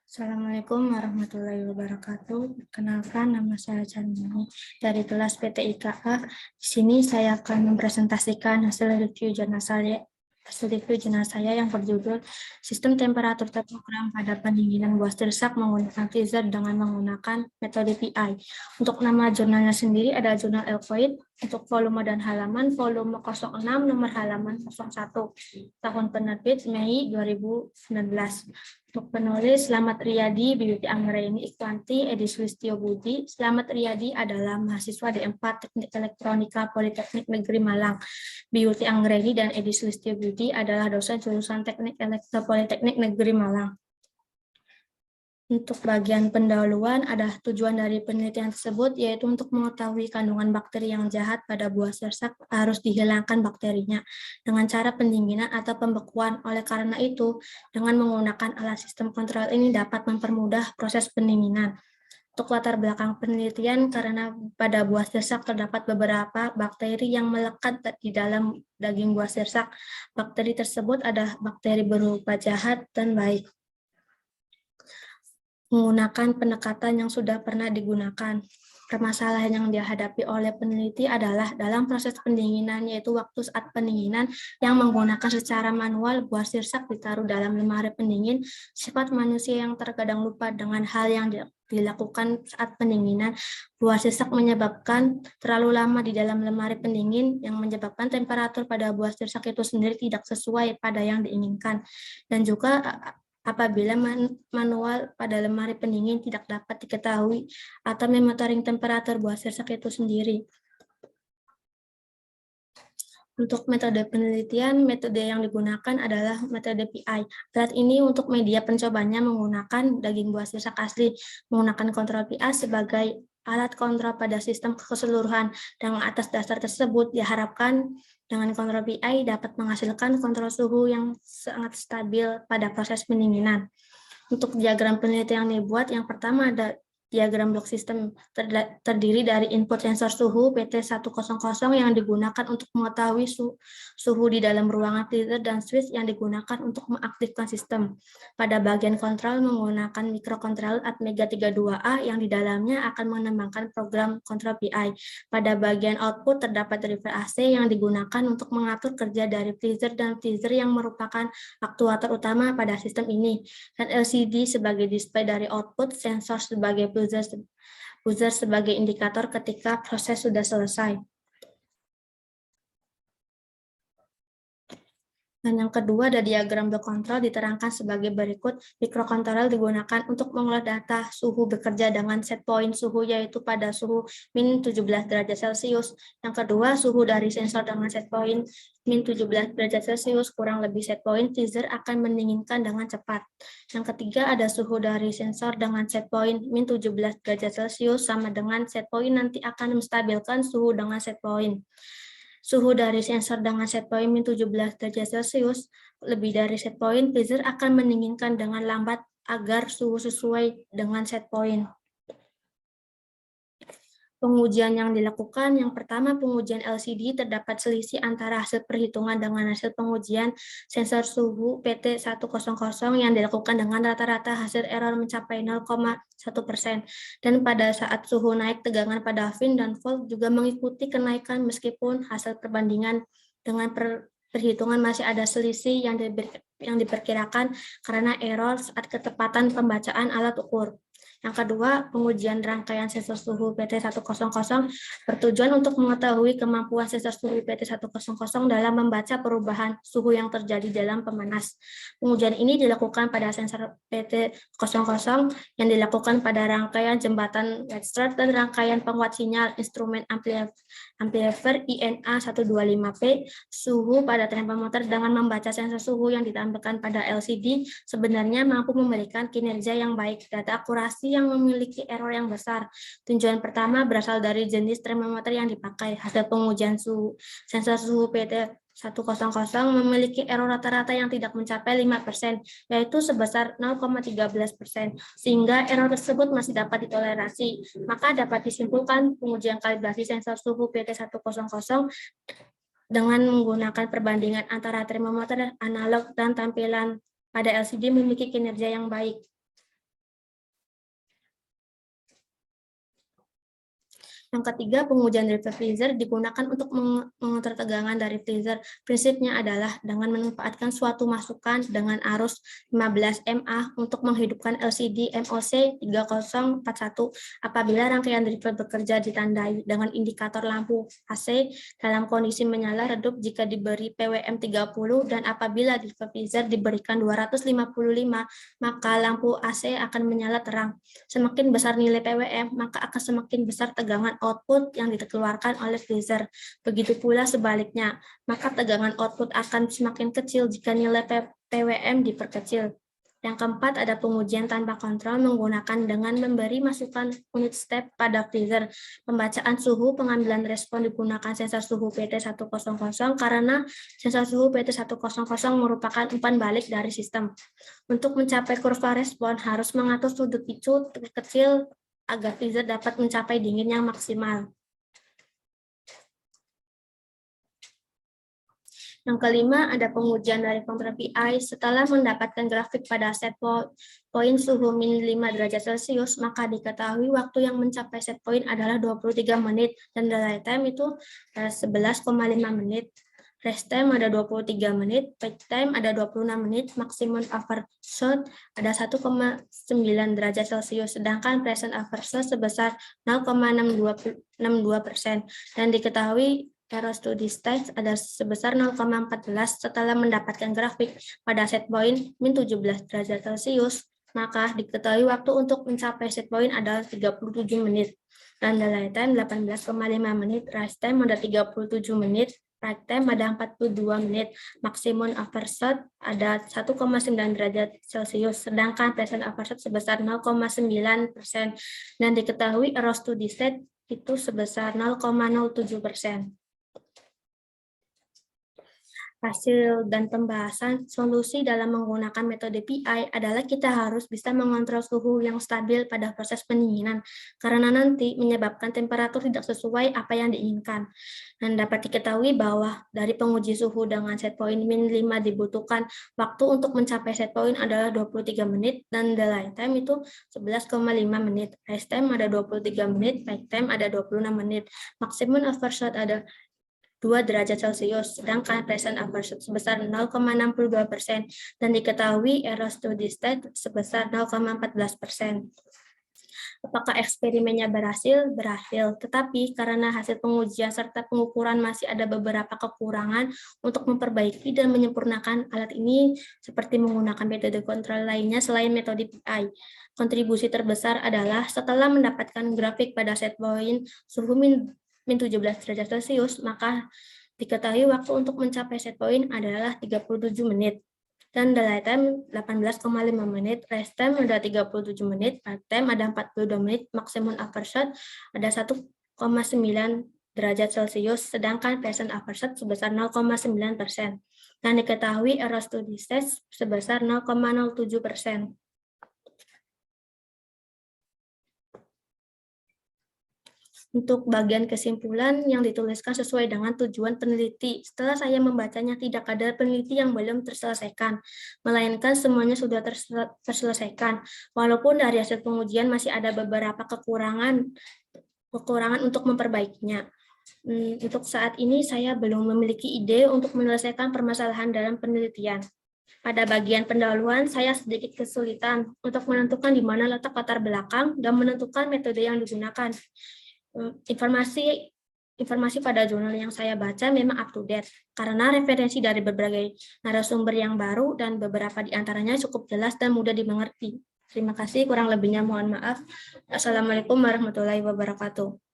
Assalamualaikum warahmatullahi wabarakatuh. Perkenalkan, nama saya Chandani dari kelas PTIKA. Di sini saya akan mempresentasikan hasil review jurnal saya yang berjudul Sistem Temperatur Terprogram pada Pendinginan Buah Sirsak menggunakan freezer dengan menggunakan metode PI. Untuk nama jurnalnya sendiri ada jurnal Elcoid. Untuk volume dan halaman, volume 06 nomor halaman 01, tahun penerbit Mei 2019. Untuk penulis Slamet Riyadi, Beauty Anggraini Ikwanti, Edi Sulistyo Budi. Slamet Riyadi adalah mahasiswa D4 Teknik Elektronika Politeknik Negeri Malang. Beauty Anggraini dan Edi Sulistyo Budi adalah dosen jurusan Teknik Elektro Politeknik Negeri Malang. Untuk bagian pendahuluan, ada tujuan dari penelitian tersebut, yaitu untuk mengetahui kandungan bakteri yang jahat pada buah sirsak harus dihilangkan bakterinya dengan cara pendinginan atau pembekuan. Oleh karena itu, dengan menggunakan alat sistem kontrol ini dapat mempermudah proses pendinginan. Untuk latar belakang penelitian, karena pada buah sirsak terdapat beberapa bakteri yang melekat di dalam daging buah sirsak. Bakteri tersebut ada bakteri berupa jahat dan baik. Menggunakan pendekatan yang sudah pernah digunakan. Permasalahan yang dihadapi oleh peneliti adalah dalam proses pendinginan, yaitu waktu saat pendinginan yang menggunakan secara manual buah sirsak ditaruh dalam lemari pendingin. Sifat manusia yang terkadang lupa dengan hal yang dilakukan saat pendinginan buah sirsak menyebabkan terlalu lama di dalam lemari pendingin yang menyebabkan temperatur pada buah sirsak itu sendiri tidak sesuai pada yang diinginkan. Dan juga apabila manual pada lemari pendingin tidak dapat diketahui atau memonitoring temperatur buah sirsak itu sendiri. Untuk metode penelitian, metode yang digunakan adalah metode PI. Alat ini untuk media pencobanya menggunakan daging buah sirsak asli, menggunakan kontrol PI sebagai alat kontrol pada sistem keseluruhan. Dengan atas dasar tersebut diharapkan dengan kontrol PI dapat menghasilkan kontrol suhu yang sangat stabil pada proses pendinginan. Untuk diagram penelitian yang dibuat, yang pertama ada diagram blok sistem terdiri dari input sensor suhu PT100 yang digunakan untuk mengetahui suhu di dalam ruangan freezer dan switch yang digunakan untuk mengaktifkan sistem. Pada bagian kontrol menggunakan microcontroller Atmega 32A yang di dalamnya akan mengembangkan program kontrol PI. Pada bagian output terdapat driver AC yang digunakan untuk mengatur kerja dari freezer dan freezer yang merupakan aktuator utama pada sistem ini. Dan LCD sebagai display dari output, sensor sebagai buzzer sebagai indikator ketika proses sudah selesai. Dan yang kedua ada diagram blok kontrol diterangkan sebagai berikut. Mikrokontroller digunakan untuk mengolah data suhu bekerja dengan set point suhu yaitu pada suhu min 17 derajat Celcius. Yang kedua suhu dari sensor dengan set point min 17 derajat Celcius kurang lebih set point freezer akan mendinginkan dengan cepat. Yang ketiga ada suhu dari sensor dengan set point min 17 derajat Celcius sama dengan set point nanti akan menstabilkan suhu dengan set point. Suhu dari sensor dengan set point min 17 derajat Celcius lebih dari set point, freezer akan mendinginkan dengan lambat agar suhu sesuai dengan set point. Pengujian yang dilakukan, yang pertama pengujian LCD terdapat selisih antara hasil perhitungan dengan hasil pengujian sensor suhu PT100 yang dilakukan dengan rata-rata hasil error mencapai 0,1%. Dan pada saat suhu naik, tegangan pada fin dan volt juga mengikuti kenaikan meskipun hasil perbandingan dengan perhitungan masih ada selisih yang diperkirakan karena error saat ketepatan pembacaan alat ukur. Yang kedua, pengujian rangkaian sensor suhu PT100 bertujuan untuk mengetahui kemampuan sensor suhu PT100 dalam membaca perubahan suhu yang terjadi dalam pemanas. Pengujian ini dilakukan pada sensor PT00 yang dilakukan pada rangkaian jembatan Wheatstone dan rangkaian penguat sinyal instrumen amplifier INA125P. Suhu pada termometer dengan membaca sensor suhu yang ditampilkan pada LCD sebenarnya mampu memberikan kinerja yang baik. Data akurasi yang memiliki error yang besar. Tujuan pertama berasal dari jenis termometer yang dipakai. Hasil pengujian suhu sensor suhu PT100 memiliki error rata-rata yang tidak mencapai 5%, yaitu sebesar 0,13%, sehingga error tersebut masih dapat ditoleransi. Maka dapat disimpulkan pengujian kalibrasi sensor suhu PT100 dengan menggunakan perbandingan antara termometer analog dan tampilan pada LCD memiliki kinerja yang baik. Yang ketiga, pengujian driver freezer digunakan untuk mengatur tegangan dari freezer. Prinsipnya adalah dengan memanfaatkan suatu masukan dengan arus 15 mA untuk menghidupkan LCD MOC 3041 apabila rangkaian driver bekerja ditandai dengan indikator lampu AC dalam kondisi menyala redup jika diberi PWM 30 dan apabila driver freezer diberikan 255, maka lampu AC akan menyala terang. Semakin besar nilai PWM, maka akan semakin besar tegangan output yang dikeluarkan oleh freezer. Begitu pula sebaliknya, maka tegangan output akan semakin kecil jika nilai PWM diperkecil. Yang keempat, ada pengujian tanpa kontrol menggunakan dengan memberi masukan unit step pada freezer. Pembacaan suhu pengambilan respon digunakan sensor suhu PT100 karena sensor suhu PT100 merupakan umpan balik dari sistem. Untuk mencapai kurva respon, harus mengatur sudut picu terkecil agar freezer dapat mencapai dingin yang maksimal. Yang kelima, ada pengujian dari kontra PI. Setelah mendapatkan grafik pada set point suhu min 5 derajat Celcius, maka diketahui waktu yang mencapai set point adalah 23 menit, dan delay time itu 11,5 menit. Rest time ada 23 menit, peak time ada 26 menit, maximum overshoot ada 1,9 derajat Celcius, sedangkan present overshoot sebesar 0,62%, dan diketahui error to this stage ada sebesar 0,14 setelah mendapatkan grafik pada set point min 17 derajat Celcius, maka diketahui waktu untuk mencapai set point adalah 37 menit, dan delay time 18,5 menit, rest time ada 37 menit, peak time ada 42 menit, maksimum overshoot ada 1,9 derajat Celcius, sedangkan present overshoot sebesar 0,9%, dan diketahui error to this stage itu sebesar 0,07%. Hasil dan pembahasan solusi dalam menggunakan metode PI adalah kita harus bisa mengontrol suhu yang stabil pada proses pendinginan, karena nanti menyebabkan temperatur tidak sesuai apa yang diinginkan. Dan dapat diketahui bahwa dari penguji suhu dengan set point min 5 dibutuhkan waktu untuk mencapai set point adalah 23 menit, dan delay time itu 11,5 menit, rest time ada 23 menit, peak time ada 26 menit, maksimum overshoot ada 2 derajat Celcius, sedangkan present overshoot sebesar 0,62%, dan diketahui error to this state sebesar 0,14%. Apakah eksperimennya berhasil? Berhasil, tetapi karena hasil pengujian serta pengukuran masih ada beberapa kekurangan, untuk memperbaiki dan menyempurnakan alat ini seperti menggunakan metode kontrol lainnya selain metode PI. Kontribusi terbesar adalah setelah mendapatkan grafik pada set point suhu min 17 derajat Celcius, maka diketahui waktu untuk mencapai set point adalah 37 menit. Dan delay time 18,5 menit, rest time ada 37 menit, peak time ada 42 menit, maksimum overshoot ada 1,9 derajat Celcius, sedangkan present overshoot sebesar 0,9%. Dan diketahui error to this stage sebesar 0,07%. Untuk bagian kesimpulan yang dituliskan sesuai dengan tujuan peneliti. Setelah saya membacanya, tidak ada peneliti yang belum terselesaikan, melainkan semuanya sudah terselesaikan. Walaupun dari hasil pengujian masih ada beberapa kekurangan untuk memperbaikinya. Untuk saat ini saya belum memiliki ide untuk menyelesaikan permasalahan dalam penelitian. Pada bagian pendahuluan, saya sedikit kesulitan untuk menentukan di mana letak latar belakang dan menentukan metode yang digunakan. Informasi pada jurnal yang saya baca memang up to date, karena referensi dari berbagai narasumber yang baru dan beberapa di antaranya cukup jelas dan mudah dimengerti. Terima kasih, kurang lebihnya mohon maaf. Assalamualaikum warahmatullahi wabarakatuh.